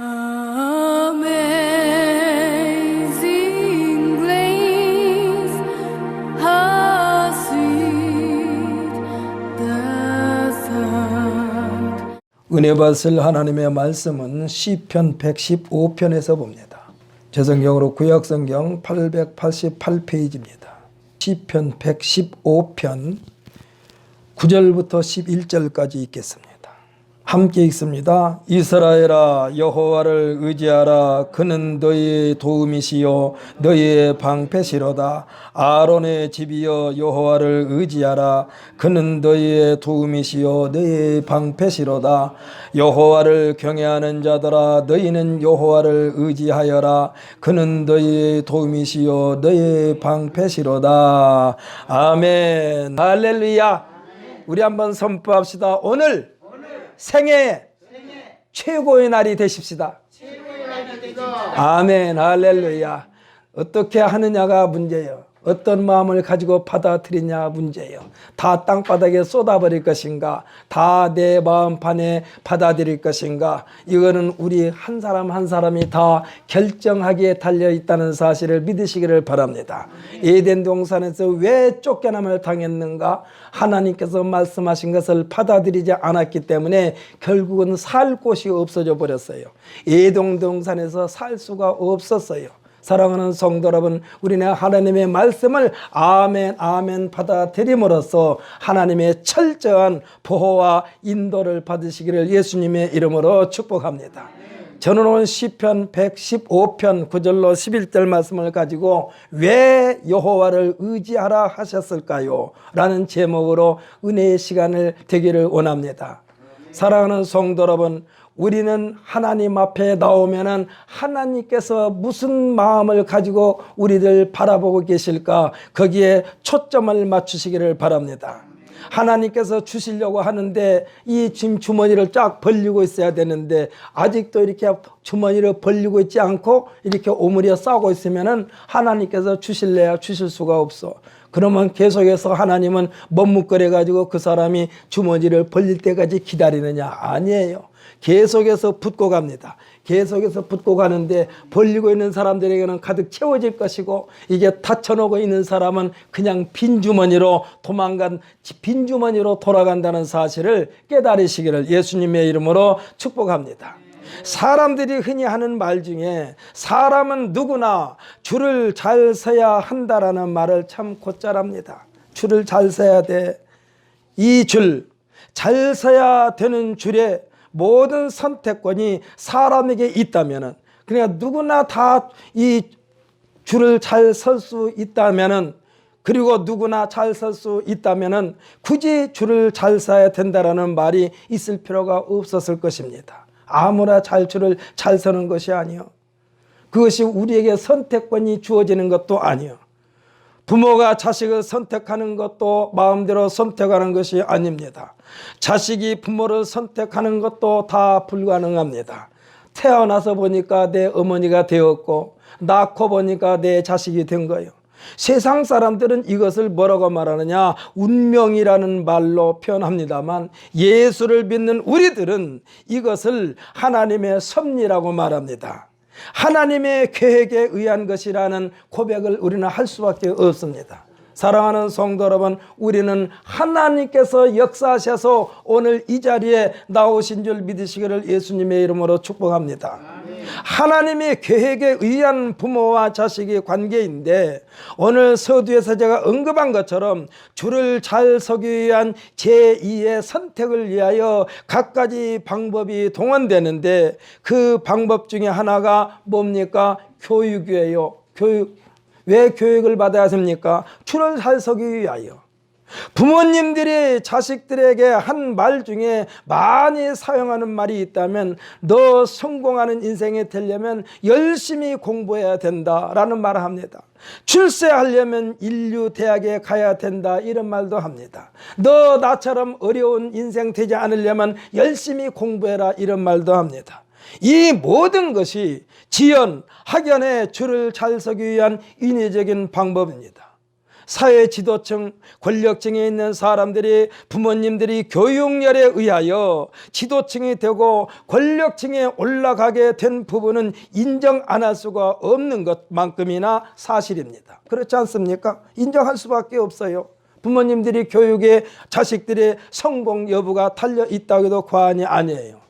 Amazing grace, how sweet the sound. 은혜 받을 하나님의 말씀은 시편 115편에서 봅니다. 제 성경으로 구약성경 888페이지입니다. 시편 115편 9절부터 11절까지 읽겠습니다. 함께 읽습니다. 이스라엘아, 여호와를 의지하라. 그는 너희의 도움이시요 너희의 방패시로다. 아론의 집이여, 여호와를 의지하라. 그는 너희의 도움이시요 너희의 방패시로다. 여호와를 경외하는 자들아, 너희는 여호와를 의지하여라. 그는 너희의 도움이시요 너희의 방패시로다. 아멘. 할렐루야. 우리 한번 선포합시다. 오늘 생애 최고의 날이 되십시다. 아멘. 할렐루야. 어떻게 하느냐가 문제예요. 어떤 마음을 가지고 받아들이냐 문제예요. 다 땅바닥에 쏟아버릴 것인가, 다 내 마음판에 받아들일 것인가, 이거는 우리 한 사람 한 사람이 다 결정하기에 달려있다는 사실을 믿으시기를 바랍니다. 에덴 동산에서 왜 쫓겨남을 당했는가? 하나님께서 말씀하신 것을 받아들이지 않았기 때문에 결국은 살 곳이 없어져 버렸어요. 에덴 동산에서 살 수가 없었어요. 사랑하는 성도 여러분, 우리는 하나님의 말씀을 아멘 아멘 받아들임으로써 하나님의 철저한 보호와 인도를 받으시기를 예수님의 이름으로 축복합니다. 저는 오늘 시편 115편 9절로 11절 말씀을 가지고 왜 여호와를 의지하라 하셨을까요? 라는 제목으로 은혜의 시간을 되기를 원합니다. 사랑하는 성도 여러분, 우리는 하나님 앞에 나오면은 하나님께서 무슨 마음을 가지고 우리를 바라보고 계실까? 거기에 초점을 맞추시기를 바랍니다. 하나님께서 주시려고 하는데 이 지금 주머니를 쫙 벌리고 있어야 되는데 아직도 이렇게 주머니를 벌리고 있지 않고 이렇게 오므려 싸고 있으면은 하나님께서 주실래야 주실 수가 없어. 그러면 계속해서 하나님은 머뭇거려 가지고 그 사람이 주머니를 벌릴 때까지 기다리느냐? 아니에요. 계속해서 붙고 갑니다. 계속해서 붙고 가는데 벌리고 있는 사람들에게는 가득 채워질 것이고, 이게 닫혀놓고 있는 사람은 그냥 빈 주머니로 돌아간다는 사실을 깨달으시기를 예수님의 이름으로 축복합니다. 사람들이 흔히 하는 말 중에 사람은 누구나 줄을 잘 서야 한다라는 말을 참 곧잘합니다. 줄을 잘 서야 돼. 이 줄, 잘 서야 되는 줄에 모든 선택권이 사람에게 있다면은, 그러니까 누구나 다 이 줄을 잘 설 수 있다면은, 그리고 누구나 잘 설 수 있다면은 굳이 줄을 잘 서야 된다라는 말이 있을 필요가 없었을 것입니다. 아무나 줄을 잘 서는 것이 아니요, 그것이 우리에게 선택권이 주어지는 것도 아니요, 부모가 자식을 선택하는 것도 마음대로 선택하는 것이 아닙니다. 자식이 부모를 선택하는 것도 다 불가능합니다. 태어나서 보니까 내 어머니가 되었고, 낳고 보니까 내 자식이 된 거예요. 세상 사람들은 이것을 뭐라고 말하느냐? 운명이라는 말로 표현합니다만, 예수를 믿는 우리들은 이것을 하나님의 섭리라고 말합니다. 하나님의 계획에 의한 것이라는 고백을 우리는 할 수밖에 없습니다. 사랑하는 성도 여러분, 우리는 하나님께서 역사하셔서 오늘 이 자리에 나오신 줄 믿으시기를 예수님의 이름으로 축복합니다. 하나님의 계획에 의한 부모와 자식의 관계인데, 오늘 서두에서 제가 언급한 것처럼 줄을 잘 서기 위한 제2의 선택을 위하여 갖가지 방법이 동원되는데, 그 방법 중에 하나가 뭡니까? 교육이에요. 왜 교육을 받아야 합니까? 줄을 잘 서기 위하여. 부모님들이 자식들에게 한 말 중에 많이 사용하는 말이 있다면, 너 성공하는 인생이 되려면 열심히 공부해야 된다라는 말을 합니다. 출세하려면 인류 대학에 가야 된다, 이런 말도 합니다. 너 나처럼 어려운 인생 되지 않으려면 열심히 공부해라, 이런 말도 합니다. 이 모든 것이 지연, 학연의 줄을 잘 서기 위한 인위적인 방법입니다. 사회 지도층, 권력층에 있는 사람들이, 부모님들이 교육열에 의하여 지도층이 되고 권력층에 올라가게 된 부분은 인정 안 할 수가 없는 것만큼이나 사실입니다. 그렇지 않습니까? 인정할 수밖에 없어요. 부모님들이 교육에 자식들의 성공 여부가 달려 있다고 해도 과언이 아니에요.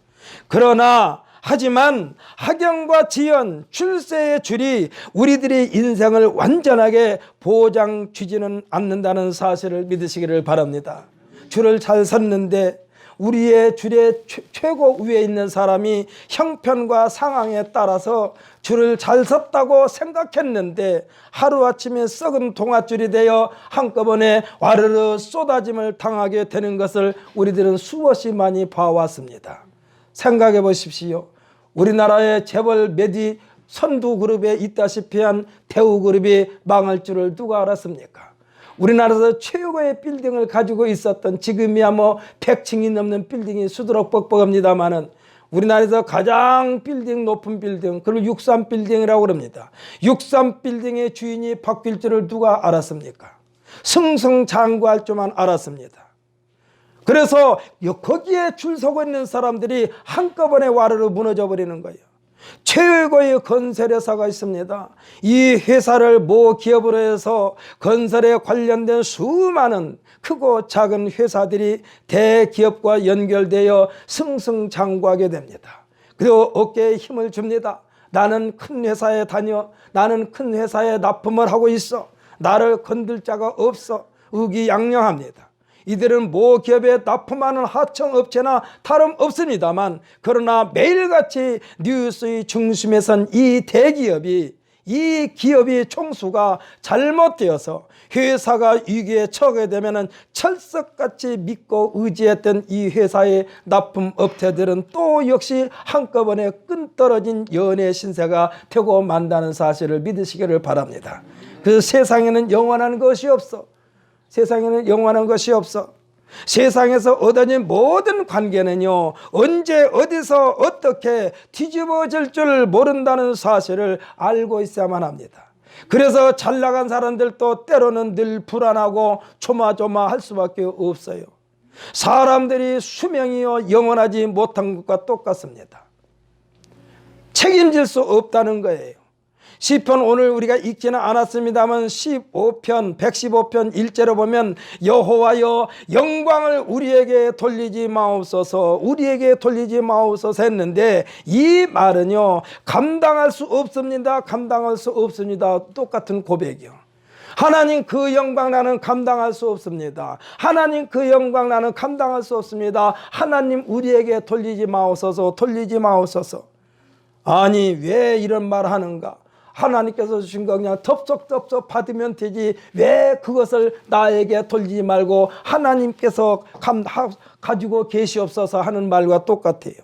그러나 하지만 학연과 지연, 출세의 줄이 우리들의 인생을 완전하게 보장 주지는 않는다는 사실을 믿으시기를 바랍니다. 줄을 잘 섰는데 우리의 줄의 최고 위에 있는 사람이 형편과 상황에 따라서 줄을 잘 섰다고 생각했는데 하루아침에 썩은 동아줄이 되어 한꺼번에 와르르 쏟아짐을 당하게 되는 것을 우리들은 수없이 많이 봐왔습니다. 생각해 보십시오. 우리나라의 재벌 메디 선두 그룹에 있다시피 한 대우그룹이 망할 줄을 누가 알았습니까? 우리나라에서 최고의 빌딩을 가지고 있었던, 지금이야 뭐 100층이 넘는 빌딩이 수두룩-뻑뻑합니다마는 우리나라에서 가장 빌딩 높은 빌딩, 그걸 63빌딩이라고 그럽니다. 63빌딩의 주인이 바뀔 줄을 누가 알았습니까? 승승장구할 줄만 알았습니다. 그래서 거기에 줄 서고 있는 사람들이 한꺼번에 와르르 무너져 버리는 거예요. 최고의 건설회사가 있습니다. 이 회사를 모 기업으로 해서 건설에 관련된 수많은 크고 작은 회사들이 대기업과 연결되어 승승장구하게 됩니다. 그리고 어깨에 힘을 줍니다. 나는 큰 회사에 다녀, 나는 큰 회사에 납품을 하고 있어, 나를 건들 자가 없어, 의기양양합니다. 이들은 모 기업에 납품하는 하청업체나 다름없습니다만, 그러나 매일같이 뉴스의 중심에 선 이 대기업이, 이 기업이 총수가 잘못되어서 회사가 위기에 처하게 되면 철석같이 믿고 의지했던 이 회사의 납품업체들은 또 역시 한꺼번에 끈 떨어진 연애 신세가 되고 만다는 사실을 믿으시기를 바랍니다. 그 세상에는 영원한 것이 없어. 세상에는 영원한 것이 없어. 세상에서 얻어진 모든 관계는요, 언제 어디서 어떻게 뒤집어질 줄 모른다는 사실을 알고 있어야만 합니다. 그래서 잘 나간 사람들도 때로는 늘 불안하고 조마조마할 수밖에 없어요. 사람들이 수명이요 영원하지 못한 것과 똑같습니다. 책임질 수 없다는 거예요. 시편 오늘 우리가 읽지는 않았습니다만 15편 115편 1절로 보면 여호와여 영광을 우리에게 돌리지 마옵소서, 우리에게 돌리지 마옵소서 했는데, 이 말은요 감당할 수 없습니다, 감당할 수 없습니다, 똑같은 고백이요. 하나님 그 영광 나는 감당할 수 없습니다. 하나님 그 영광 나는 감당할 수 없습니다. 하나님 우리에게 돌리지 마옵소서, 돌리지 마옵소서. 아니 왜 이런 말 하는가? 하나님께서 주신 거 그냥 덥석덥석 받으면 되지 왜 그것을 나에게 돌리지 말고 하나님께서 가지고 계시옵소서 하는 말과 똑같아요.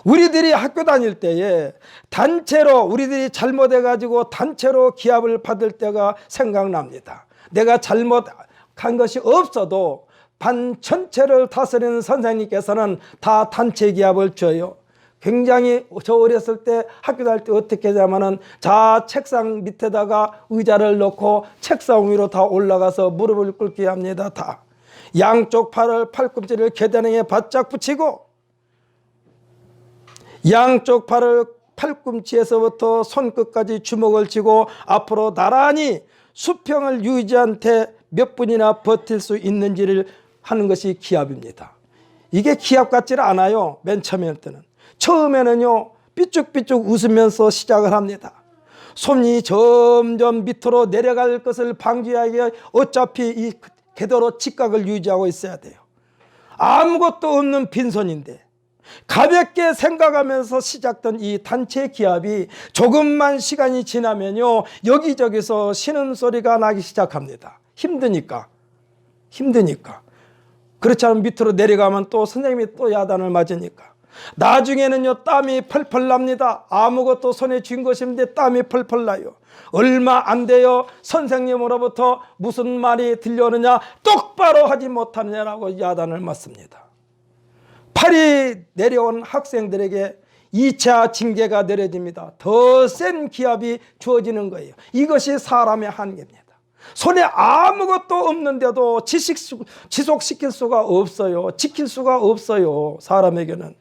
우리들이 학교 다닐 때에 단체로, 우리들이 잘못해가지고 단체로 기합을 받을 때가 생각납니다. 내가 잘못한 것이 없어도 반 전체를 다스리는 선생님께서는 다 단체 기합을 줘요. 굉장히, 저 어렸을 때 학교 다닐 때 어떻게 하냐면은 자 책상 밑에다가 의자를 놓고 책상 위로 다 올라가서 무릎을 꿇게 합니다. 다 양쪽 팔꿈치를 계단에 바짝 붙이고 양쪽 팔을 팔꿈치에서부터 손끝까지 주먹을 쥐고 앞으로 나란히 수평을 유지한 채 몇 분이나 버틸 수 있는지를 하는 것이 기합입니다. 이게 기합 같지는 않아요. 맨 처음에는. 처음에는요 삐죽삐죽 웃으면서 시작을 합니다. 손이 점점 밑으로 내려갈 것을 방지하기 어차피 이 궤도로 직각을 유지하고 있어야 돼요. 아무것도 없는 빈손인데 가볍게 생각하면서 시작된 이 단체 기합이 조금만 시간이 지나면요 여기저기서 신음소리가 나기 시작합니다. 힘드니까. 그렇지 않으면 밑으로 내려가면 또 선생님이 또 야단을 맞으니까. 나중에는요 땀이 펄펄 납니다. 아무것도 손에 쥔 것인데 땀이 펄펄 나요. 얼마 안 돼요 선생님으로부터 무슨 말이 들려오느냐, 똑바로 하지 못하느냐라고 야단을 맞습니다. 팔이 내려온 학생들에게 2차 징계가 내려집니다. 더 센 기합이 주어지는 거예요. 이것이 사람의 한계입니다. 손에 아무것도 없는데도 지속시킬 수가 없어요. 지킬 수가 없어요. 사람에게는.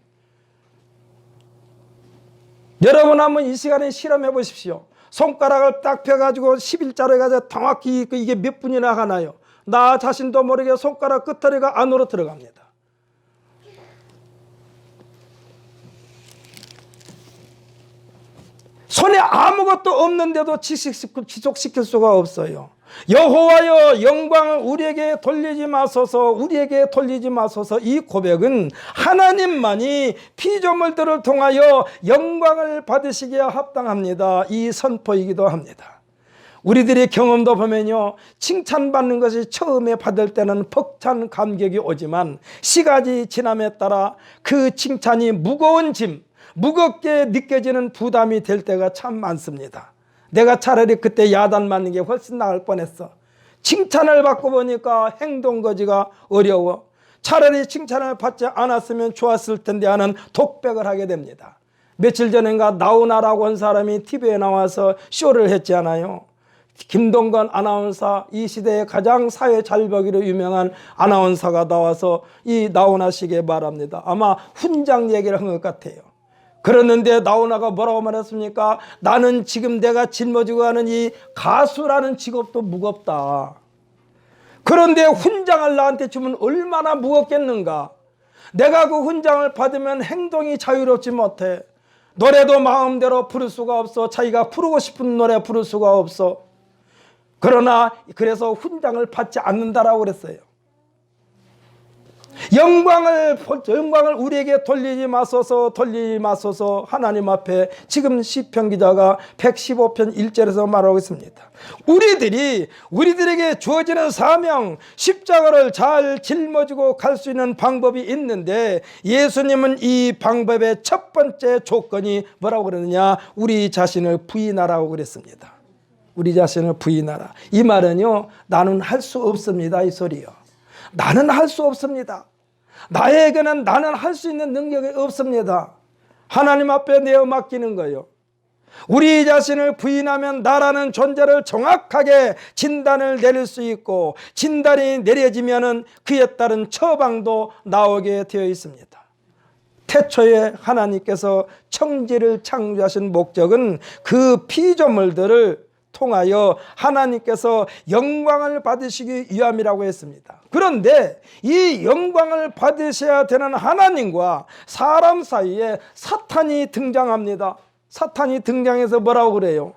여러분 한번 이 시간에 실험해 보십시오. 손가락을 딱 펴가지고 11자로 해가지고 정확히 이게 몇 분이나 가나요? 나 자신도 모르게 손가락 끝터리가 안으로 들어갑니다. 손에 아무것도 없는데도 지속시킬 수가 없어요. 여호와여 영광을 우리에게 돌리지 마소서, 우리에게 돌리지 마소서. 이 고백은 하나님만이 피조물들을 통하여 영광을 받으시기에 합당합니다. 이 선포이기도 합니다. 우리들의 경험도 보면요, 칭찬받는 것이 처음에 받을 때는 벅찬 감격이 오지만 시간이 지남에 따라 그 칭찬이 무거운 짐, 무겁게 느껴지는 부담이 될 때가 참 많습니다. 내가 차라리 그때 야단 맞는 게 훨씬 나을 뻔했어. 칭찬을 받고 보니까 행동거지가 어려워. 차라리 칭찬을 받지 않았으면 좋았을 텐데 하는 독백을 하게 됩니다. 며칠 전인가 나훈아라고 한 사람이 TV에 나와서 쇼를 했지 않아요. 김동건 아나운서, 이 시대의 가장 사회 잘보기로 유명한 아나운서가 나와서 이 나훈아 씨에게 말합니다. 아마 훈장 얘기를 한 것 같아요. 그러는데 나훈아가 뭐라고 말했습니까? 나는 지금 내가 짊어지고 가는 이 가수라는 직업도 무겁다. 그런데 훈장을 나한테 주면 얼마나 무겁겠는가. 내가 그 훈장을 받으면 행동이 자유롭지 못해. 노래도 마음대로 부를 수가 없어. 자기가 부르고 싶은 노래 부를 수가 없어. 그러나 그래서 훈장을 받지 않는다라고 그랬어요. 영광을 우리에게 돌리지 마소서, 돌리지 마소서. 하나님 앞에 지금 시편 기자가 115편 1절에서 말하고 있습니다. 우리들에게 주어지는 사명, 십자가를 잘 짊어지고 갈 수 있는 방법이 있는데, 예수님은 이 방법의 첫 번째 조건이 뭐라고 그러느냐? 우리 자신을 부인하라고 그랬습니다. 우리 자신을 부인하라. 이 말은요, 나는 할 수 없습니다, 이 소리요. 나는 할 수 없습니다. 나에게는 나는 할 수 있는 능력이 없습니다. 하나님 앞에 내어 맡기는 거예요. 우리 자신을 부인하면 나라는 존재를 정확하게 진단을 내릴 수 있고, 진단이 내려지면 그에 따른 처방도 나오게 되어 있습니다. 태초에 하나님께서 청지를 창조하신 목적은 그 피조물들을 통하여 하나님께서 영광을 받으시기 위함이라고 했습니다. 그런데 이 영광을 받으셔야 되는 하나님과 사람 사이에 사탄이 등장합니다. 사탄이 등장해서 뭐라고 그래요?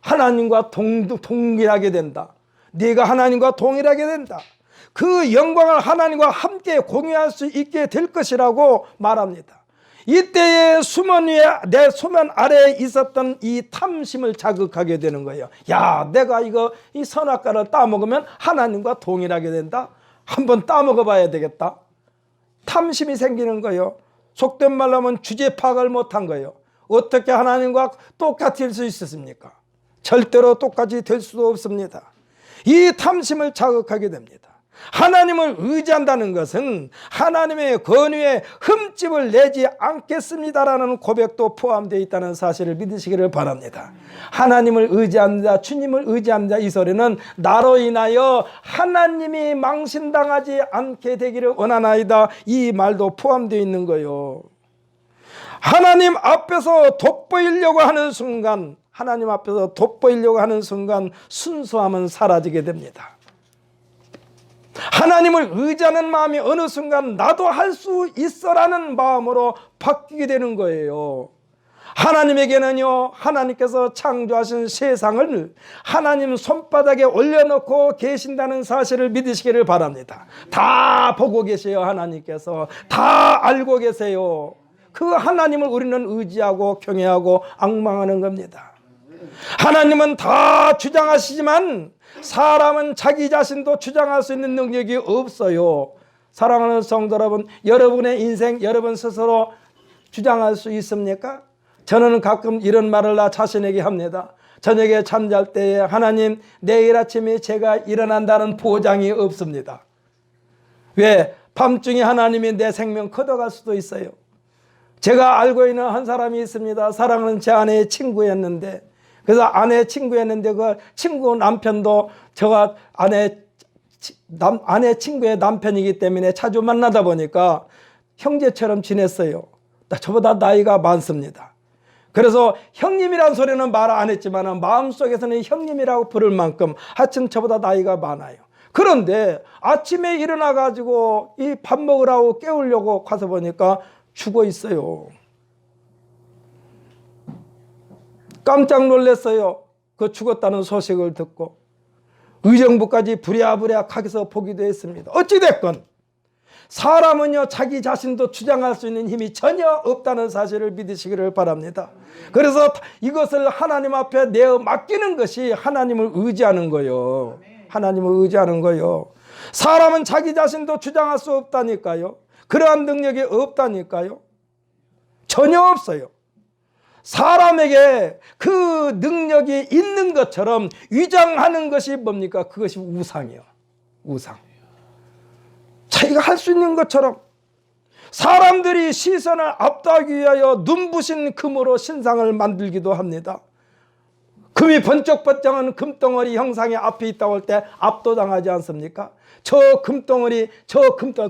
하나님과 동일하게 된다. 네가 하나님과 동일하게 된다. 그 영광을 하나님과 함께 공유할 수 있게 될 것이라고 말합니다. 이때에 내 수면 아래에 있었던 이 탐심을 자극하게 되는 거예요. 야, 내가 이 선악과를 따먹으면 하나님과 동일하게 된다. 한번 따먹어 봐야 되겠다. 탐심이 생기는 거예요. 속된 말로 하면 주제 파악을 못한 거예요. 어떻게 하나님과 똑같을 수 있었습니까? 절대로 똑같이 될 수도 없습니다. 이 탐심을 자극하게 됩니다. 하나님을 의지한다는 것은 하나님의 권위에 흠집을 내지 않겠습니다라는 고백도 포함되어 있다는 사실을 믿으시기를 바랍니다. 하나님을 의지합니다, 주님을 의지합니다, 이 소리는 나로 인하여 하나님이 망신당하지 않게 되기를 원하나이다, 이 말도 포함되어 있는 거예요. 하나님 앞에서 돋보이려고 하는 순간, 하나님 앞에서 돋보이려고 하는 순간 순수함은 사라지게 됩니다. 하나님을 의지하는 마음이 어느 순간 나도 할 수 있어라는 마음으로 바뀌게 되는 거예요. 하나님에게는요, 하나님께서 창조하신 세상을 하나님 손바닥에 올려놓고 계신다는 사실을 믿으시기를 바랍니다. 다 보고 계세요. 하나님께서 다 알고 계세요. 그 하나님을 우리는 의지하고 경외하고 앙망하는 겁니다. 하나님은 다 주장하시지만 사람은 자기 자신도 주장할 수 있는 능력이 없어요. 사랑하는 성도 여러분, 여러분의 인생 여러분 스스로 주장할 수 있습니까? 저는 가끔 이런 말을 나 자신에게 합니다. 저녁에 잠잘 때에 하나님, 내일 아침에 제가 일어난다는 보장이 없습니다. 왜? 밤중에 하나님이 내 생명 걷어갈 수도 있어요. 제가 알고 있는 한 사람이 있습니다. 사랑하는 제 아내의 친구였는데 그래서 아내 친구였는데 그 친구 남편도 저가 아내 친구의 남편이기 때문에 자주 만나다 보니까 형제처럼 지냈어요. 저보다 나이가 많습니다. 그래서 형님이란 소리는 말 안 했지만 마음속에서는 형님이라고 부를 만큼 하여튼 저보다 나이가 많아요. 그런데 아침에 일어나 가지고 이 밥 먹으라고 깨우려고 가서 보니까 죽어 있어요. 깜짝 놀랐어요. 그 죽었다는 소식을 듣고 의정부까지 부랴부랴 가서 보기도 했습니다. 어찌됐건 사람은요 자기 자신도 주장할 수 있는 힘이 전혀 없다는 사실을 믿으시기를 바랍니다. 그래서 이것을 하나님 앞에 내어 맡기는 것이 하나님을 의지하는 거예요. 하나님을 의지하는 거예요. 사람은 자기 자신도 주장할 수 없다니까요. 그러한 능력이 없다니까요. 전혀 없어요. 사람에게 그 능력이 있는 것처럼 위장하는 것이 뭡니까? 그것이 우상이요. 우상. 자기가 할 수 있는 것처럼 사람들이 시선을 압도하기 위하여 눈부신 금으로 신상을 만들기도 합니다. 금이 번쩍번쩍한 금덩어리 형상이 앞에 있다고 할 때 압도당하지 않습니까? 저 금덩어리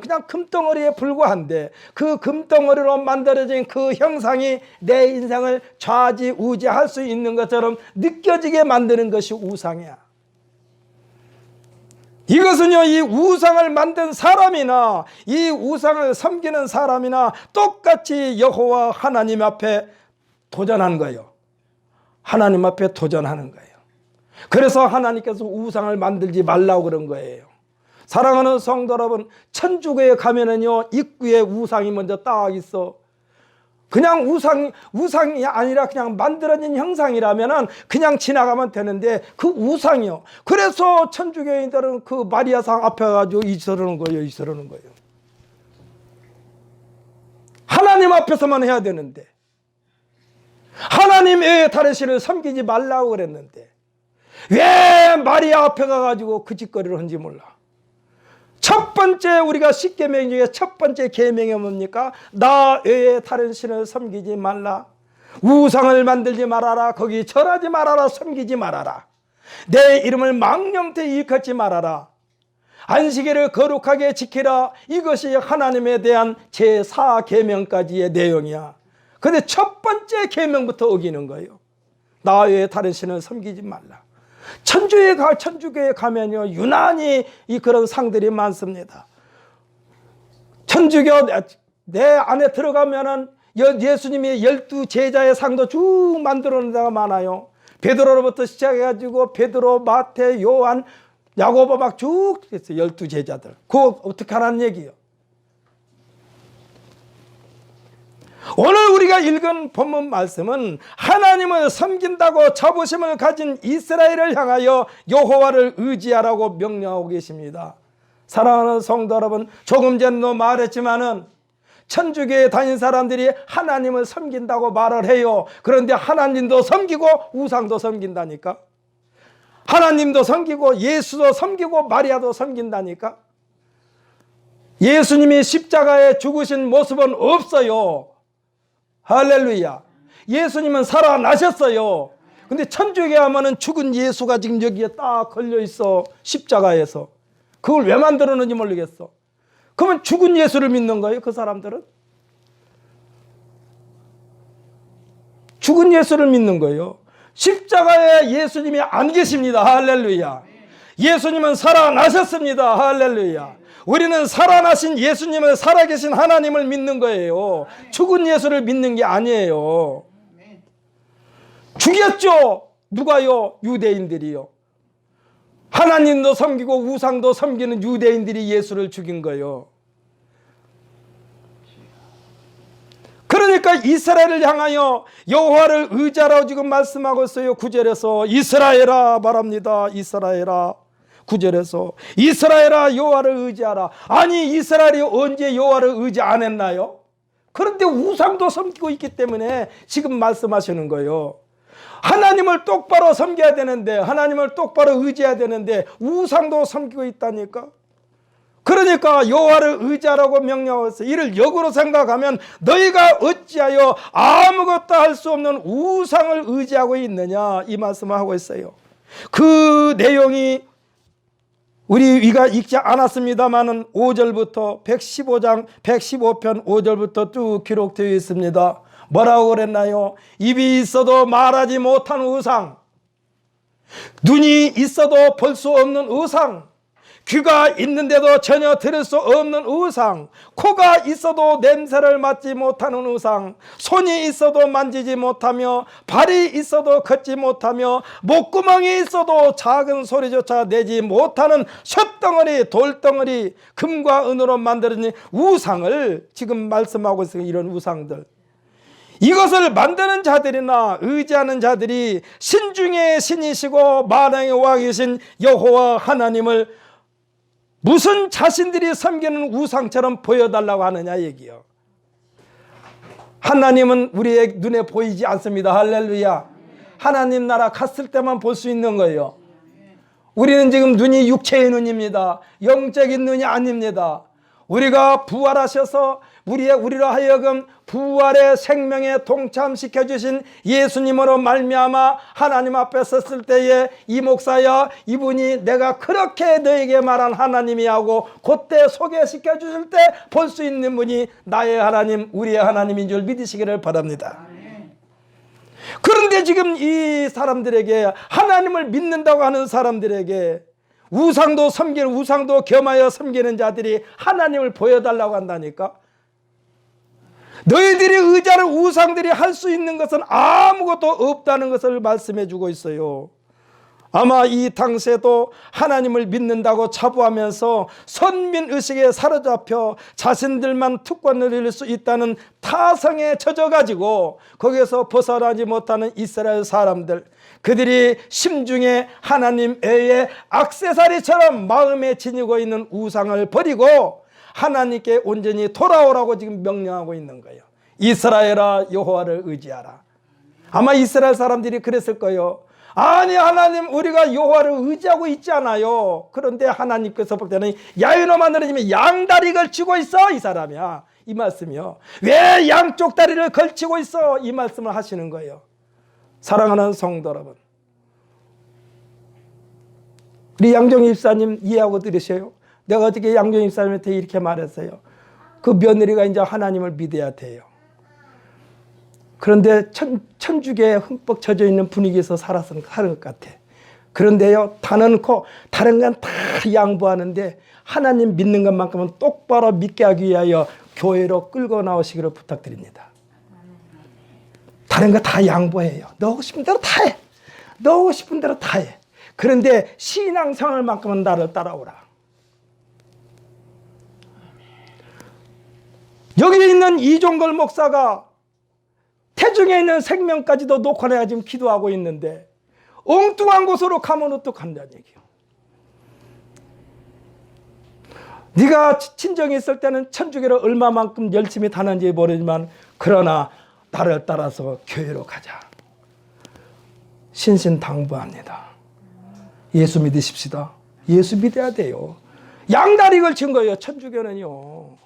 그냥 금덩어리에 불과한데 그 금덩어리로 만들어진 그 형상이 내 인생을 좌지우지할 수 있는 것처럼 느껴지게 만드는 것이 우상이야. 이것은요, 이 우상을 만든 사람이나 이 우상을 섬기는 사람이나 똑같이 여호와 하나님 앞에 도전하는 거예요. 하나님 앞에 도전하는 거예요. 그래서 하나님께서 우상을 만들지 말라고 그런 거예요. 사랑하는 성도 여러분, 천주교에 가면은요 입구에 우상이 먼저 딱 있어. 그냥 우상이 아니라 그냥 만들어진 형상이라면은 그냥 지나가면 되는데 그 우상이요. 그래서 천주교인들은 그 마리아상 앞에 가지고 이러는 거예요. 이러는 거예요. 하나님 앞에서만 해야 되는데 하나님 외에 다른 신을 섬기지 말라고 그랬는데 왜 마리아 앞에 가가지고 그 짓거리를 하는지 몰라. 첫 번째 우리가 10계명 중에 첫 번째 계명이 뭡니까? 나 외에 다른 신을 섬기지 말라. 우상을 만들지 말아라. 거기 절하지 말아라. 섬기지 말아라. 내 이름을 망령되이 일컫지 말아라. 안식일을 거룩하게 지키라. 이것이 하나님에 대한 제4계명까지의 내용이야. 그런데 첫 번째 계명부터 어기는 거예요. 나 외에 다른 신을 섬기지 말라. 천주교에 가면요 유난히 그런 상들이 많습니다. 천주교 내 안에 들어가면은 예수님이 12제자의 상도 쭉 만들어 놓은 데가 많아요. 베드로로부터 시작해가지고 베드로, 마태, 요한, 야고보 막 쭉 있어요. 12제자들. 그거 어떻게 하라는 얘기예요? 오늘 우리가 읽은 본문 말씀은 하나님을 섬긴다고 자부심을 가진 이스라엘을 향하여 여호와를 의지하라고 명령하고 계십니다. 사랑하는 성도 여러분, 조금 전도 말했지만은 천주교에 다닌 사람들이 하나님을 섬긴다고 말을 해요. 그런데 하나님도 섬기고 우상도 섬긴다니까. 하나님도 섬기고 예수도 섬기고 마리아도 섬긴다니까. 예수님이 십자가에 죽으신 모습은 없어요. 할렐루야. 예수님은 살아나셨어요. 근데 천주교에 하면은 죽은 예수가 지금 여기에 딱 걸려 있어. 십자가에서. 그걸 왜 만들었는지 모르겠어. 그러면 죽은 예수를 믿는 거예요, 그 사람들은? 죽은 예수를 믿는 거예요. 십자가에 예수님이 안 계십니다. 할렐루야. 예수님은 살아나셨습니다. 할렐루야. 우리는 살아나신 예수님을, 살아계신 하나님을 믿는 거예요. 죽은 예수를 믿는 게 아니에요. 죽였죠. 누가요? 유대인들이요. 하나님도 섬기고 우상도 섬기는 유대인들이 예수를 죽인 거예요. 그러니까 이스라엘을 향하여 여호와를 의지하라고 지금 말씀하고 있어요. 9절에서 이스라엘아 말합니다. 이스라엘아. 9절에서 이스라엘아 여호와를 의지하라. 아니 이스라엘이 언제 여호와를 의지 안 했나요? 그런데 우상도 섬기고 있기 때문에 지금 말씀하시는 거예요. 하나님을 똑바로 섬겨야 되는데, 하나님을 똑바로 의지해야 되는데 우상도 섬기고 있다니까. 그러니까 여호와를 의지하라고 명령하고 있어요. 이를 역으로 생각하면 너희가 어찌하여 아무것도 할 수 없는 우상을 의지하고 있느냐, 이 말씀을 하고 있어요. 그 내용이 우리가 읽지 않았습니다마는 5절부터 115장 115편 5절부터 쭉 기록되어 있습니다. 뭐라고 그랬나요? 입이 있어도 말하지 못한 우상, 눈이 있어도 볼 수 없는 우상, 귀가 있는데도 전혀 들을 수 없는 우상, 코가 있어도 냄새를 맡지 못하는 우상, 손이 있어도 만지지 못하며 발이 있어도 걷지 못하며 목구멍이 있어도 작은 소리조차 내지 못하는 쇳덩어리 돌덩어리 금과 은으로 만들어진 우상을 지금 말씀하고 있어요. 이런 우상들, 이것을 만드는 자들이나 의지하는 자들이 신 중에 신이시고 만왕의 왕이신 여호와 하나님을 무슨 자신들이 섬기는 우상처럼 보여달라고 하느냐 얘기요. 하나님은 우리의 눈에 보이지 않습니다. 할렐루야. 하나님 나라 갔을 때만 볼 수 있는 거예요. 우리는 지금 눈이 육체의 눈입니다. 영적인 눈이 아닙니다. 우리가 부활하셔서 우리로 하여금 부활의 생명에 동참시켜 주신 예수님으로 말미암아 하나님 앞에 섰을 때에 이 목사야, 이분이 내가 그렇게 너에게 말한 하나님이 하고 그때 소개시켜 주실 때 볼 수 있는 분이 나의 하나님, 우리의 하나님인 줄 믿으시기를 바랍니다. 그런데 지금 이 사람들에게, 하나님을 믿는다고 하는 사람들에게 우상도 섬기는, 우상도 겸하여 섬기는 자들이 하나님을 보여달라고 한다니까. 너희들이 의지하는 우상들이 할 수 있는 것은 아무것도 없다는 것을 말씀해 주고 있어요. 아마 이 당시에도 하나님을 믿는다고 자부하면서 선민의식에 사로잡혀 자신들만 특권을 누릴 수 있다는 타성에 젖어가지고 거기에서 벗어나지 못하는 이스라엘 사람들, 그들이 심중에 하나님 외에 액세서리처럼 마음에 지니고 있는 우상을 버리고 하나님께 온전히 돌아오라고 지금 명령하고 있는 거예요. 이스라엘아, 여호와를 의지하라. 아마 이스라엘 사람들이 그랬을 거예요. 아니 하나님, 우리가 여호와를 의지하고 있잖아요. 그런데 하나님께서 볼 때는 야훼나 하느님이 양다리 걸치고 있어, 이 사람이야, 이 말씀이요. 왜 양쪽 다리를 걸치고 있어, 이 말씀을 하시는 거예요. 사랑하는 성도 여러분, 우리 양정희 집사님 이해하고 들으셔요. 내가 어떻게 양정희 집사님한테 이렇게 말했어요. 그 며느리가 이제 하나님을 믿어야 돼요. 그런데 천주교에 흠뻑 젖어 있는 분위기에서 사는 것 같아. 그런데요, 다 넣고 다른 건 다 양보하는데 하나님 믿는 것만큼은 똑바로 믿게 하기 위하여 교회로 끌고 나오시기를 부탁드립니다. 다른 거 다 양보해요. 너 하고 싶은 대로 다 해. 너 하고 싶은 대로 다 해. 그런데 신앙생활만큼은 나를 따라오라. 여기 있는 이종걸 목사가 태중에 있는 생명까지도 놓고 지금 기도하고 있는데 엉뚱한 곳으로 가면 어떡한다는 얘기예요. 네가 친정에 있을 때는 천주교를 얼마만큼 열심히 다녔는지 모르지만 그러나 나를 따라서 교회로 가자. 신신당부합니다. 예수 믿으십시다. 예수 믿어야 돼요. 양다리 걸친 거예요, 천주교는요.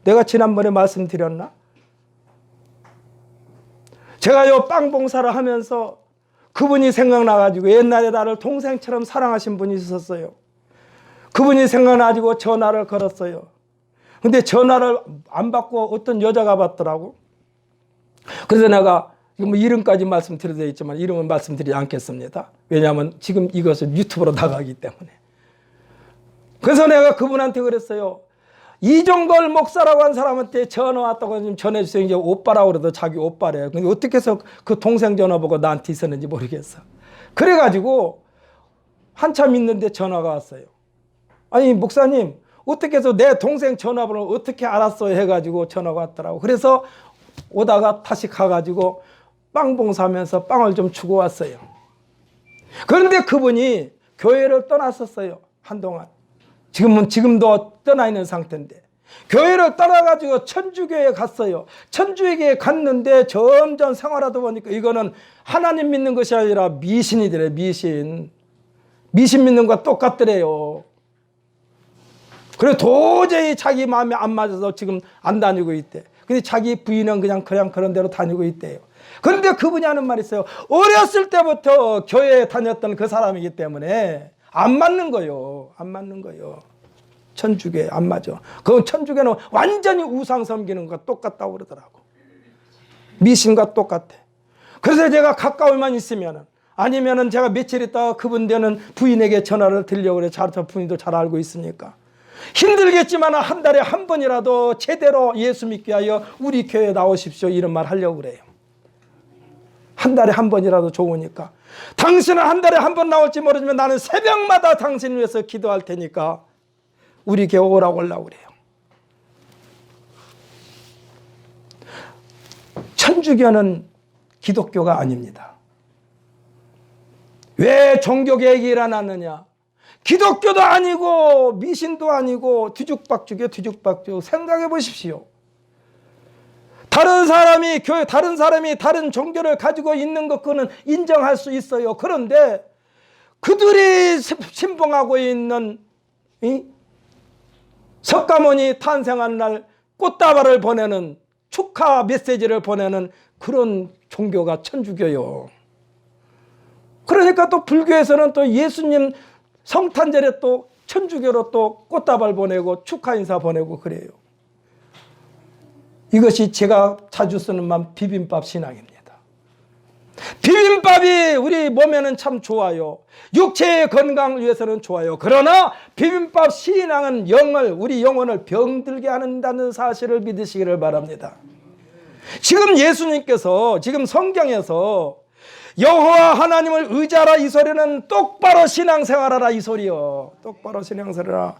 내가 지난번에 말씀드렸나? 제가요, 빵 봉사를 하면서 그분이 생각나가지고 옛날에 나를 동생처럼 사랑하신 분이 있었어요. 그분이 생각나가지고 전화를 걸었어요. 근데 전화를 안 받고 어떤 여자가 받더라고. 그래서 내가 뭐 이름까지 말씀드려야 있지만 이름은 말씀드리지 않겠습니다. 왜냐하면 지금 이것은 유튜브로 나가기 때문에. 그래서 내가 그분한테 그랬어요. 이종걸 목사라고 한 사람한테 전화 왔다고 좀 전해주세요. 이제 오빠라고 그래도 자기 오빠래요. 근데 어떻게 해서 그 동생 전화 보고 나한테 있었는지 모르겠어. 그래가지고 한참 있는데 전화가 왔어요. 아니 목사님, 어떻게 해서 내 동생 전화번호를 어떻게 알았어요 해가지고 전화가 왔더라고. 그래서 오다가 다시 가가지고 빵 봉사하면서 빵을 좀 주고 왔어요. 그런데 그분이 교회를 떠났었어요, 한동안. 지금도 떠나 있는 상태인데 교회를 떠나가지고 천주교에 갔어요. 천주교에 갔는데 점점 생활하다 보니까 이거는 하나님 믿는 것이 아니라 미신이더래. 미신 믿는 것과 똑같더래요. 그래 도저히 자기 마음에 안 맞아서 지금 안 다니고 있대. 근데 자기 부인은 그냥 그런 대로 다니고 있대요. 그런데 그분이 하는 말이 있어요. 어렸을 때부터 교회에 다녔던 그 사람이기 때문에 안 맞는 거요. 안 맞는 거요. 천주교에 안 맞아. 그 천주교는 완전히 우상 섬기는 것과 똑같다고 그러더라고. 미신과 똑같아. 그래서 제가 가까울만 있으면은, 아니면은 제가 며칠 있다가 그분 되는 부인에게 전화를 드리려고 그래. 저 부인도 잘 알고 있으니까. 힘들겠지만 한 달에 한 번이라도 제대로 예수 믿게 하여 우리 교회에 나오십시오. 이런 말 하려고 그래요. 한 달에 한 번이라도 좋으니까. 당신은 한 달에 한 번 나올지 모르지만 나는 새벽마다 당신을 위해서 기도할 테니까 우리 교회 오라고 그래요. 천주교는 기독교가 아닙니다. 왜 종교개혁이 일어났느냐? 기독교도 아니고 미신도 아니고 뒤죽박죽이요, 뒤죽박죽. 생각해 보십시오. 다른 사람이 다른 종교를 가지고 있는 것 그거는 인정할 수 있어요. 그런데 그들이 신봉하고 있는 이 석가모니 탄생한 날 꽃다발을 보내는 축하 메시지를 보내는 그런 종교가 천주교요. 그러니까 또 불교에서는 또 예수님 성탄절에 또 천주교로 또 꽃다발 보내고 축하 인사 보내고 그래요. 이것이 제가 자주 쓰는 말 비빔밥 신앙입니다. 비빔밥이 우리 몸에는 참 좋아요. 육체의 건강을 위해서는 좋아요. 그러나 비빔밥 신앙은 우리 영혼을 병들게 한다는 사실을 믿으시기를 바랍니다. 지금 예수님께서 지금 성경에서 여호와 하나님을 의지하라 이 소리는 똑바로 신앙생활하라 이 소리요. 똑바로 신앙생활하라.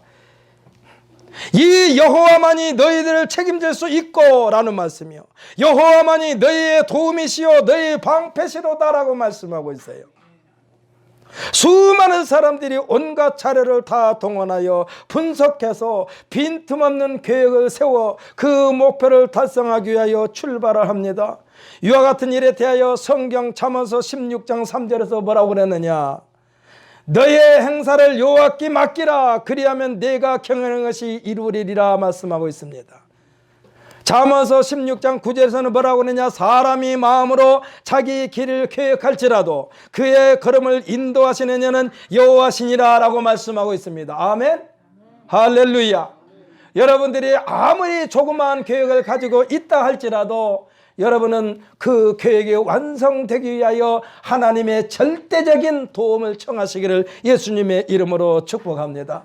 이 여호와만이 너희들을 책임질 수 있고 라는 말씀이요. 여호와만이 너희의 도움이시요 너희의 방패시로다라고 말씀하고 있어요. 수많은 사람들이 온갖 자료를 다 동원하여 분석해서 빈틈없는 계획을 세워 그 목표를 달성하기 위하여 출발을 합니다. 이와 같은 일에 대하여 성경 잠언서 16장 3절에서 뭐라고 그랬느냐? 너의 행사를 여호와께 맡기라. 그리하면 내가 경영하는 것이 이루리라 말씀하고 있습니다. 잠언서 16장 9절에서는 뭐라고 하느냐? 사람이 마음으로 자기 길을 계획할지라도 그의 걸음을 인도하시는 이는 여호와시니라 라고 말씀하고 있습니다. 아멘. 할렐루야. 여러분들이 아무리 조그마한 계획을 가지고 있다 할지라도 여러분은 그 계획이 완성되기 위하여 하나님의 절대적인 도움을 청하시기를 예수님의 이름으로 축복합니다.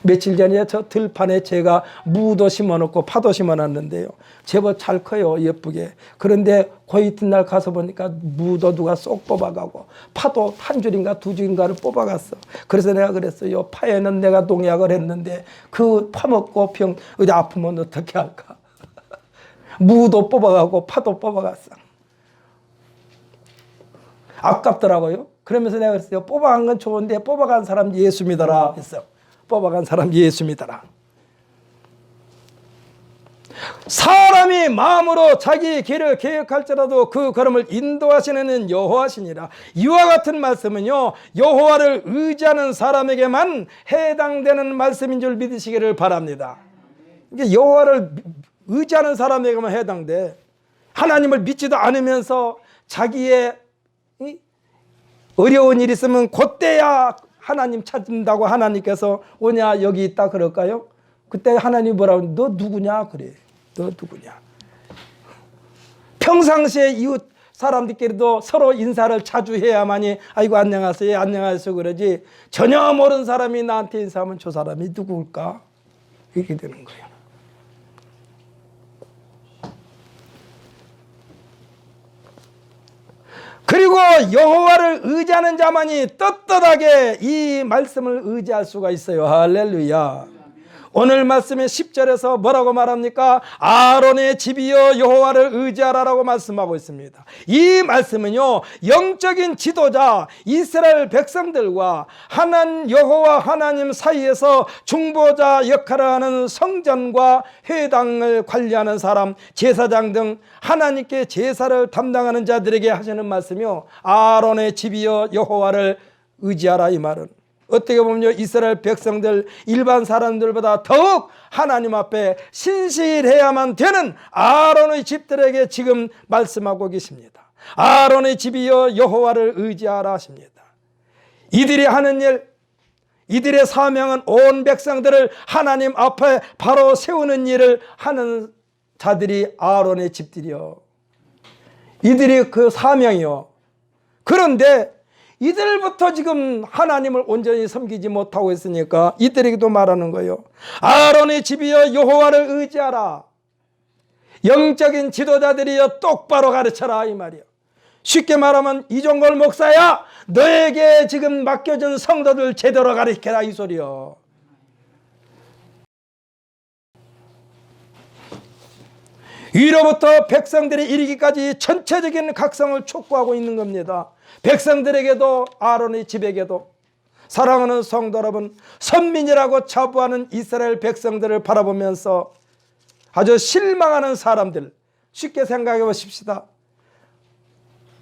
며칠 전에 저 들판에 제가 무도 심어놓고 파도 심어놨는데요. 제법 잘 커요, 예쁘게. 그런데 그 이튿날 가서 보니까 무도 누가 쏙 뽑아가고 파도 한 줄인가 두 줄인가를 뽑아갔어. 그래서 내가 그랬어요. 파에는 내가 농약을 했는데 그 파먹고 어디 아프면 어떻게 할까? 무도 뽑아가고 파도 뽑아갔어. 아깝더라고요. 그러면서 내가 그랬어요. 뽑아간 건 좋은데 뽑아간 사람 예수 믿어라 했어. 뽑아간 사람 예수 믿어라. 사람이 마음으로 자기 길을 계획할지라도 그 걸음을 인도하시는 여호와시니라. 이와 같은 말씀은요, 여호와를 의지하는 사람에게만 해당되는 말씀인 줄 믿으시기를 바랍니다. 이게 여호와를 의지하는 사람에게만 해당돼. 하나님을 믿지도 않으면서 자기의 어려운 일이 있으면 그때야 하나님 찾는다고 하나님께서 오냐 여기 있다 그럴까요? 그때 하나님이 뭐라고 너 누구냐 그래. 너 누구냐. 평상시에 이웃 사람들끼리도 서로 인사를 자주 해야만이 아이고 안녕하세요 안녕하세요 그러지, 전혀 모르는 사람이 나한테 인사하면 저 사람이 누구일까? 이렇게 되는 거예요. 그리고 여호와를 의지하는 자만이 떳떳하게 이 말씀을 의지할 수가 있어요. 할렐루야. 오늘 말씀의 10절에서 뭐라고 말합니까? 아론의 집이여 여호와를 의지하라라고 말씀하고 있습니다. 이 말씀은요, 영적인 지도자 이스라엘 백성들과 여호와 하나님 사이에서 중보자 역할을 하는 성전과 회당을 관리하는 사람, 제사장 등 하나님께 제사를 담당하는 자들에게 하시는 말씀이요, 아론의 집이여 여호와를 의지하라 이 말은. 어떻게 보면 이스라엘 백성들 일반 사람들보다 더욱 하나님 앞에 신실해야만 되는 아론의 집들에게 지금 말씀하고 계십니다. 아론의 집이여 여호와를 의지하라 하십니다. 이들이 하는 일, 이들의 사명은 온 백성들을 하나님 앞에 바로 세우는 일을 하는 자들이 아론의 집들이요, 이들이 그 사명이요. 그런데 이들부터 지금 하나님을 온전히 섬기지 못하고 있으니까 이들에게도 말하는 거예요. 아론의 집이여 여호와를 의지하라. 영적인 지도자들이여 똑바로 가르쳐라 이 말이요. 쉽게 말하면 이종걸 목사야, 너에게 지금 맡겨진 성도들 제대로 가르쳐라 이 소리요. 위로부터 백성들이 이르기까지 전체적인 각성을 촉구하고 있는 겁니다. 백성들에게도 아론의 집에게도. 사랑하는 성도 여러분, 선민이라고 자부하는 이스라엘 백성들을 바라보면서 아주 실망하는 사람들, 쉽게 생각해 보십시다.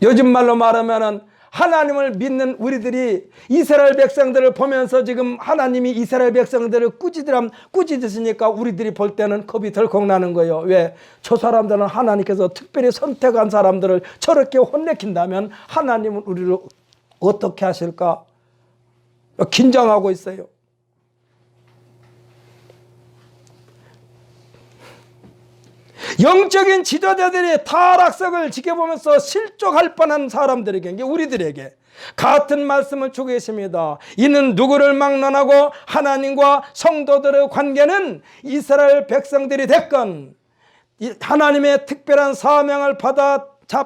요즘 말로 말하면 하나님을 믿는 우리들이 이스라엘 백성들을 보면서 지금 하나님이 이스라엘 백성들을 꾸짖으시니까 우리들이 볼 때는 겁이 덜컥 나는 거예요. 왜? 저 사람들은 하나님께서 특별히 선택한 사람들을 저렇게 혼내킨다면 하나님은 우리를 어떻게 하실까? 긴장하고 있어요. 영적인 지도자들이 타락석을 지켜보면서 실족할 뻔한 사람들에게, 우리들에게 같은 말씀을 주고 계십니다. 이는 누구를 막론하고 하나님과 성도들의 관계는 이스라엘 백성들이 됐건 하나님의 특별한 사명을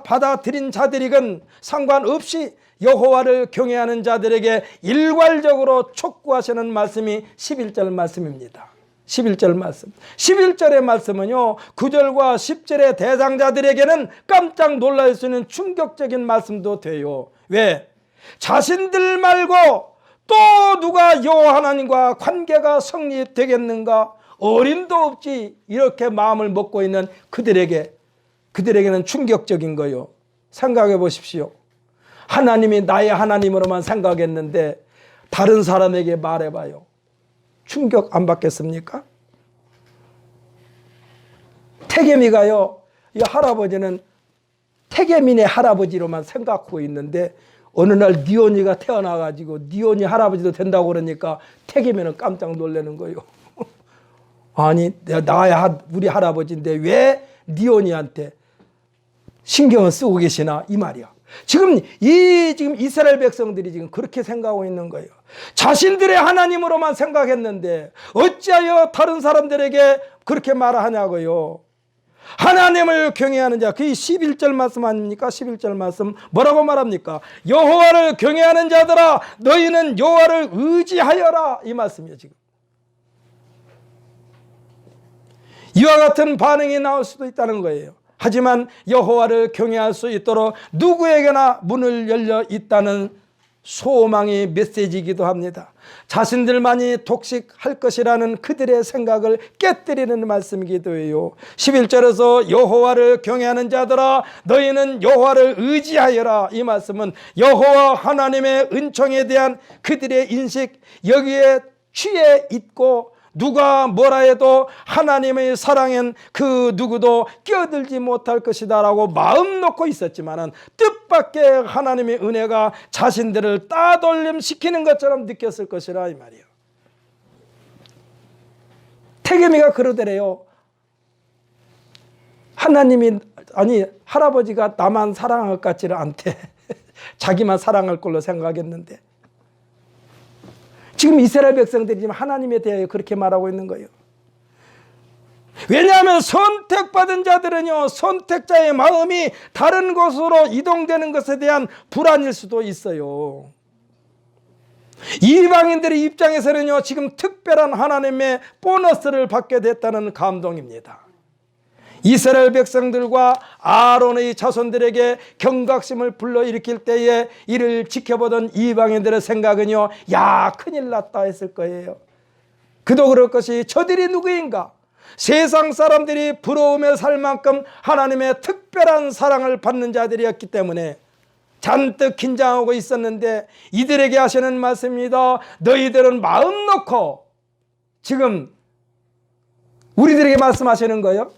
받아들인 자들이건 상관없이 여호와를 경외하는 자들에게 일괄적으로 촉구하시는 말씀이 11절 말씀입니다. 11절 말씀. 11절의 말씀은요, 9절과 10절의 대상자들에게는 깜짝 놀랄 수 있는 충격적인 말씀도 돼요. 왜? 자신들 말고 또 누가 여호와 하나님과 관계가 성립되겠는가? 어림도 없지. 이렇게 마음을 먹고 있는 그들에게는 충격적인 거예요. 생각해 보십시오. 하나님이 나의 하나님으로만 생각했는데 다른 사람에게 말해봐요. 충격 안 받겠습니까? 태계미가요, 이 할아버지는 태계민의 할아버지로만 생각하고 있는데 어느 날 니온이가 태어나가지고 니온이 할아버지도 된다고 그러니까 태계민은 깜짝 놀라는 거예요. 아니, 우리 할아버지인데 왜 니온이한테 신경을 쓰고 계시나 이 말이야. 지금 이스라엘 백성들이 지금 그렇게 생각하고 있는 거예요. 자신들의 하나님으로만 생각했는데 어찌하여 다른 사람들에게 그렇게 말하냐고요. 하나님을 경외하는 자, 그게 11절 말씀 아닙니까? 11절 말씀 뭐라고 말합니까? 여호와를 경외하는 자들아, 너희는 여호와를 의지하여라 이 말씀이에요. 지금 이와 같은 반응이 나올 수도 있다는 거예요. 하지만 여호와를 경외할 수 있도록 누구에게나 문을 열려 있다는 소망의 메시지이기도 합니다. 자신들만이 독식할 것이라는 그들의 생각을 깨뜨리는 말씀이기도 해요. 11절에서 여호와를 경외하는 자들아, 너희는 여호와를 의지하여라 이 말씀은 여호와 하나님의 은총에 대한 그들의 인식, 여기에 취해 있고 누가 뭐라 해도 하나님의 사랑엔 그 누구도 끼어들지 못할 것이다 라고 마음 놓고 있었지만 뜻밖의 하나님의 은혜가 자신들을 따돌림시키는 것처럼 느꼈을 것이라 이 말이에요. 태계미가 그러더래요. 할아버지가 나만 사랑할 것 같지는 않대. 자기만 사랑할 걸로 생각했는데 지금 이스라엘 백성들이 지금 하나님에 대해 그렇게 말하고 있는 거예요. 왜냐하면 선택받은 자들은요, 선택자의 마음이 다른 곳으로 이동되는 것에 대한 불안일 수도 있어요. 이방인들의 입장에서는요, 지금 특별한 하나님의 보너스를 받게 됐다는 감동입니다. 이스라엘 백성들과 아론의 자손들에게 경각심을 불러일으킬 때에 이를 지켜보던 이방인들의 생각은요, 야, 큰일 났다 했을 거예요. 그도 그럴 것이 저들이 누구인가? 세상 사람들이 부러움에 살 만큼 하나님의 특별한 사랑을 받는 자들이었기 때문에 잔뜩 긴장하고 있었는데 이들에게 하시는 말씀입니다. 너희들은 마음 놓고, 지금 우리들에게 말씀하시는 거예요.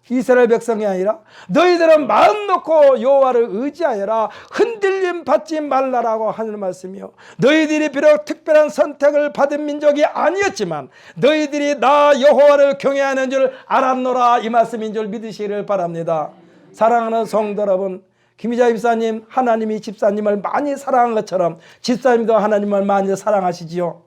이스라엘 백성이 아니라 너희들은 마음 놓고 여호와를 의지하여라. 흔들림 받지 말라라고 하는 말씀이요. 너희들이 비록 특별한 선택을 받은 민족이 아니었지만 너희들이 나 여호와를 경외하는 줄 알았노라, 이 말씀인 줄 믿으시기를 바랍니다. 사랑하는 성도 여러분, 김희자 집사님, 하나님이 집사님을 많이 사랑한 것처럼 집사님도 하나님을 많이 사랑하시지요.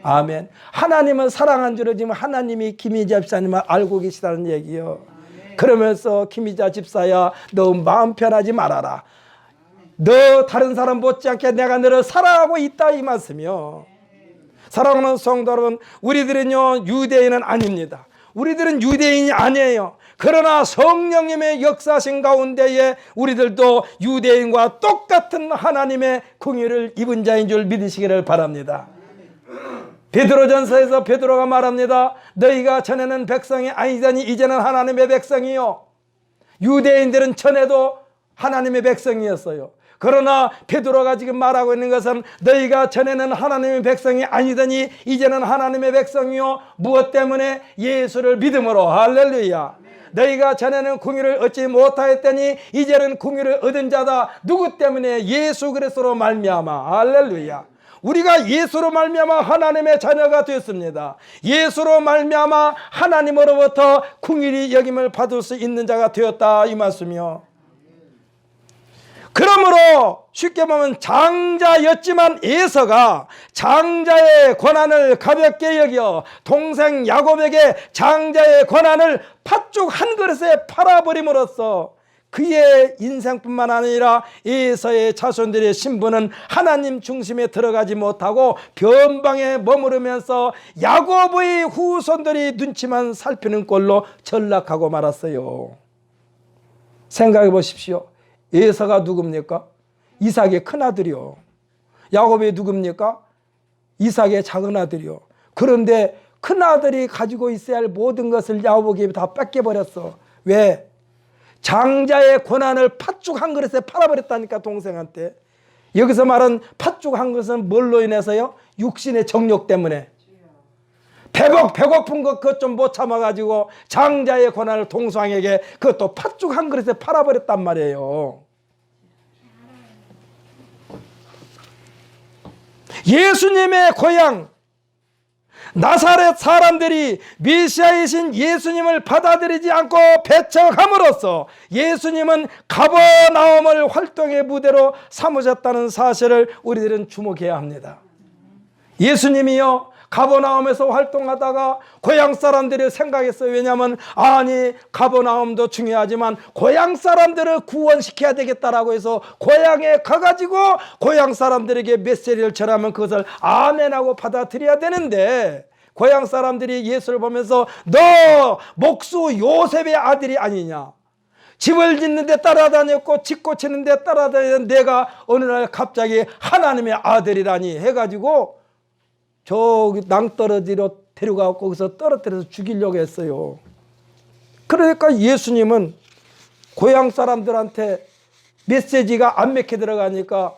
아멘. 하나님은 사랑한 줄 알지만 하나님이 김희자 집사님을 알고 계시다는 얘기요. 그러면서 김희자 집사야, 너 마음 편하지 말아라. 너 다른 사람 못지않게 내가 너를 사랑하고 있다, 이 말씀이요. 사랑하는 성도 여러분, 우리들은요 유대인은 아닙니다. 우리들은 유대인이 아니에요. 그러나 성령님의 역사하신 가운데에 우리들도 유대인과 똑같은 하나님의 긍휼을 입은 자인 줄 믿으시기를 바랍니다. 베드로전서에서 베드로가 말합니다. 너희가 전에는 백성이 아니더니 이제는 하나님의 백성이요. 유대인들은 전에도 하나님의 백성이었어요. 그러나 베드로가 지금 말하고 있는 것은 너희가 전에는 하나님의 백성이 아니더니 이제는 하나님의 백성이요. 무엇 때문에? 예수를 믿음으로. 할렐루야. 너희가 전에는 긍휼을 얻지 못하였더니 이제는 긍휼을 얻은 자다. 누구 때문에? 예수 그리스도로 말미암아. 할렐루야. 우리가 예수로 말미암아 하나님의 자녀가 되었습니다. 예수로 말미암아 하나님으로부터 긍휼히 여김을 받을 수 있는 자가 되었다, 이 말씀이요. 그러므로 쉽게 보면 장자였지만 에서가 장자의 권한을 가볍게 여겨 동생 야곱에게 장자의 권한을 팥죽 한 그릇에 팔아버림으로써 그의 인생뿐만 아니라 에서의 자손들의 신분은 하나님 중심에 들어가지 못하고 변방에 머무르면서 야곱의 후손들이 눈치만 살피는 꼴로 전락하고 말았어요. 생각해 보십시오. 에서가 누굽니까? 이삭의 큰아들이요. 야곱이 누굽니까? 이삭의 작은아들이요. 그런데 큰아들이 가지고 있어야 할 모든 것을 야곱에게 다 뺏겨버렸어. 왜? 장자의 권한을 팥죽 한 그릇에 팔아버렸다니까, 동생한테. 여기서 말한 팥죽 한 그릇은 뭘로 인해서요? 육신의 정욕 때문에. 배고픈 것 그것 좀 못 참아가지고 장자의 권한을 동생에게 그것도 팥죽 한 그릇에 팔아버렸단 말이에요. 예수님의 고향 나사렛 사람들이 메시아이신 예수님을 받아들이지 않고 배척함으로써 예수님은 가버나움을 활동의 무대로 삼으셨다는 사실을 우리들은 주목해야 합니다. 예수님이요 가버나움에서 활동하다가 고향 사람들이 생각했어요. 왜냐하면 아니 가버나움도 중요하지만 고향 사람들을 구원시켜야 되겠다라고 해서 고향에 가가지고 고향 사람들에게 메시지를 전하면 그것을 아멘하고 받아들여야 되는데, 고향 사람들이 예수를 보면서 너 목수 요셉의 아들이 아니냐, 집을 짓는데 따라다녔고 집 고치는데 따라다녔는데 내가 어느 날 갑자기 하나님의 아들이라니 해가지고 저기 낭떠러지로 데려가고 거기서 떨어뜨려서 죽이려고 했어요. 그러니까 예수님은 고향 사람들한테 메시지가 안 맥혀 들어가니까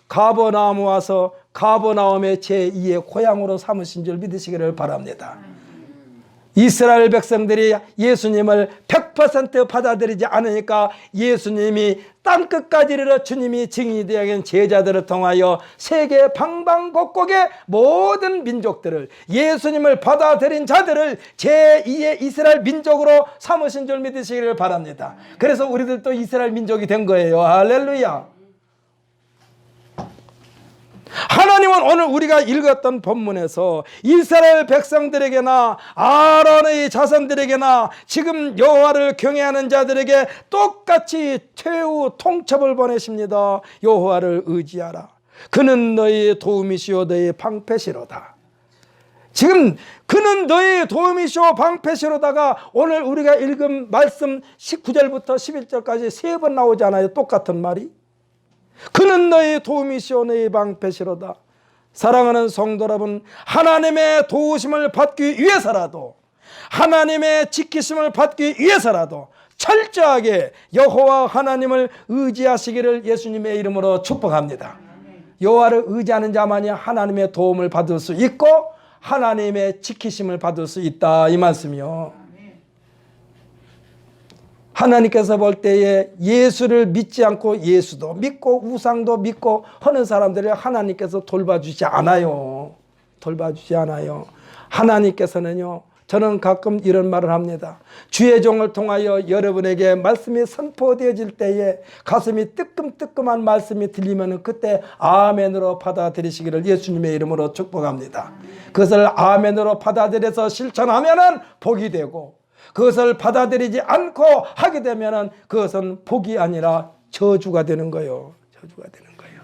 가버나움 와서 가버나움의 제2의 고향으로 삼으신 줄 믿으시기를 바랍니다. 이스라엘 백성들이 예수님을 100% 받아들이지 않으니까 예수님이 땅끝까지 이르러 주님이 증인이 되어 제자들을 통하여 세계 방방곡곡의 모든 민족들을, 예수님을 받아들인 자들을 제2의 이스라엘 민족으로 삼으신 줄 믿으시기를 바랍니다. 그래서 우리들도 이스라엘 민족이 된 거예요. 할렐루야. 하나님은 오늘 우리가 읽었던 본문에서 이스라엘 백성들에게나 아론의 자손들에게나 지금 여호와를 경외하는 자들에게 똑같이 최후 통첩을 보내십니다. 여호와를 의지하라. 그는 너희의 도움이시오 너희의 방패시로다. 지금 그는 너희의 도움이시오 방패시로다가 오늘 우리가 읽은 말씀 19절부터 11절까지 3번 나오잖아요. 똑같은 말이. 그는 너희 도움이시오 너희 방패시로다. 사랑하는 성도 여러분, 하나님의 도우심을 받기 위해서라도, 하나님의 지키심을 받기 위해서라도 철저하게 여호와 하나님을 의지하시기를 예수님의 이름으로 축복합니다. 여호와를 의지하는 자만이 하나님의 도움을 받을 수 있고 하나님의 지키심을 받을 수 있다, 이 말씀이요. 하나님께서 볼 때에 예수를 믿지 않고 예수도 믿고 우상도 믿고 하는 사람들을 하나님께서 돌봐주지 않아요. 돌봐주지 않아요. 하나님께서는요, 저는 가끔 이런 말을 합니다. 주의 종을 통하여 여러분에게 말씀이 선포되어질 때에 가슴이 뜨끔뜨끔한 말씀이 들리면 그때 아멘으로 받아들이시기를 예수님의 이름으로 축복합니다. 그것을 아멘으로 받아들여서 실천하면 복이 되고, 그것을 받아들이지 않고 하게 되면 그것은 복이 아니라 저주가 되는 거예요. 저주가 되는 거예요.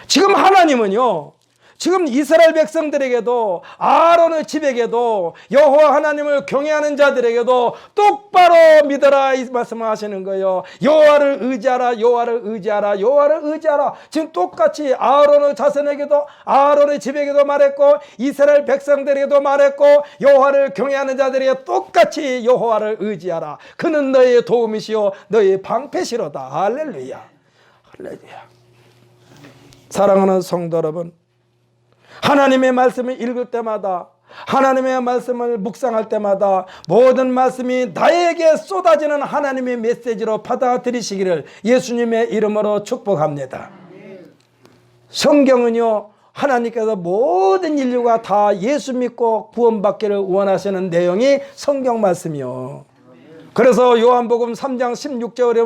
지금 하나님은요, 지금 이스라엘 백성들에게도 아론의 집에게도 여호와 하나님을 경외하는 자들에게도 똑바로 믿어라 이 말씀을 하시는 거예요. 여호와를 의지하라, 여호와를 의지하라, 여호와를 의지하라. 지금 똑같이 아론의 자손에게도, 아론의 집에게도 말했고 이스라엘 백성들에게도 말했고 여호와를 경외하는 자들에게 똑같이 여호와를 의지하라. 그는 너의 도움이시요 너의 방패시로다. 할렐루야, 할렐루야. 사랑하는 성도 여러분, 하나님의 말씀을 읽을 때마다, 하나님의 말씀을 묵상할 때마다 모든 말씀이 나에게 쏟아지는 하나님의 메시지로 받아들이시기를 예수님의 이름으로 축복합니다. 성경은요, 하나님께서 모든 인류가 다 예수 믿고 구원받기를 원하시는 내용이 성경 말씀이요. 그래서 요한복음 3장 16절에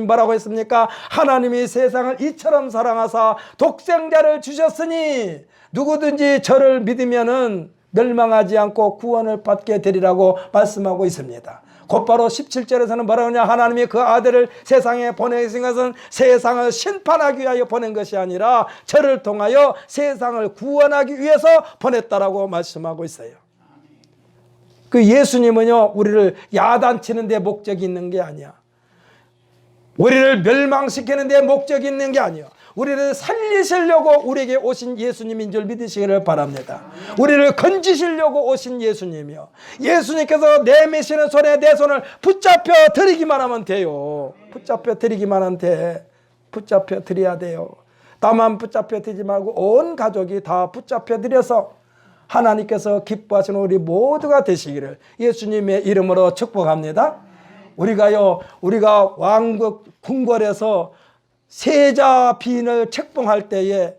뭐라고 했습니까? 하나님이 세상을 이처럼 사랑하사 독생자를 주셨으니 누구든지 저를 믿으면은 멸망하지 않고 구원을 받게 되리라고 말씀하고 있습니다. 곧바로 17절에서는 뭐라고 하냐? 하나님이 그 아들을 세상에 보내신 것은 세상을 심판하기 위하여 보낸 것이 아니라 저를 통하여 세상을 구원하기 위해서 보냈다라고 말씀하고 있어요. 그 예수님은요, 우리를 야단치는 데 목적이 있는 게 아니야. 우리를 멸망시키는 데 목적이 있는 게 아니야. 우리를 살리시려고 우리에게 오신 예수님인 줄 믿으시기를 바랍니다. 우리를 건지시려고 오신 예수님이요, 예수님께서 내미시는 손에 내 손을 붙잡혀 드리기만 하면 돼요. 붙잡혀 드리기만 하면 돼. 붙잡혀 드려야 돼요. 다만 붙잡혀 드리지 말고 온 가족이 다 붙잡혀 드려서 하나님께서 기뻐하시는 우리 모두가 되시기를 예수님의 이름으로 축복합니다. 우리가 왕국 궁궐에서 세자 비인을 책봉할 때에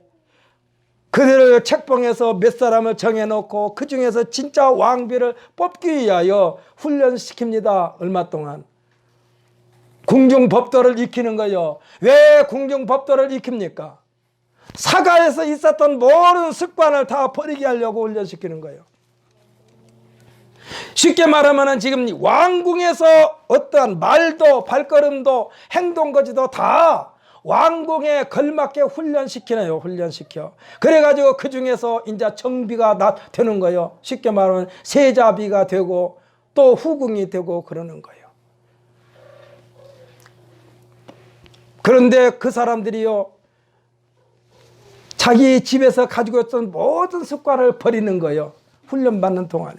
그들을 책봉해서 몇 사람을 정해놓고 그 중에서 진짜 왕비를 뽑기 위하여 훈련시킵니다. 얼마 동안. 궁중법도를 익히는 거예요. 왜 궁중법도를 익힙니까? 사가에서 있었던 모든 습관을 다 버리게 하려고 훈련시키는 거예요. 쉽게 말하면 지금 왕궁에서 어떠한 말도 발걸음도 행동거지도 다 왕궁에 걸맞게 훈련시키네요. 훈련시켜. 그래가지고 그 중에서 이제 정비가 되는 거예요. 쉽게 말하면 세자비가 되고 또 후궁이 되고 그러는 거예요. 그런데 그 사람들이요, 자기 집에서 가지고 있던 모든 습관을 버리는 거예요. 훈련받는 동안에.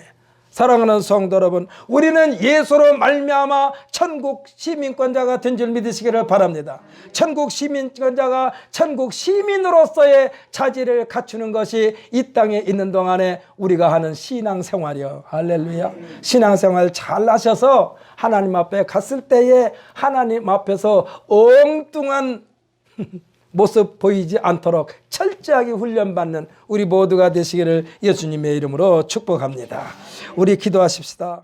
사랑하는 성도 여러분, 우리는 예수로 말미암아 천국 시민권자가 된 줄 믿으시기를 바랍니다. 천국 시민권자가 천국 시민으로서의 자질을 갖추는 것이 이 땅에 있는 동안에 우리가 하는 신앙생활이요. 할렐루야. 신앙생활 잘 하셔서 하나님 앞에 갔을 때에 하나님 앞에서 엉뚱한 모습 보이지 않도록 철저하게 훈련받는 우리 모두가 되시기를 예수님의 이름으로 축복합니다. 우리 기도하십시다.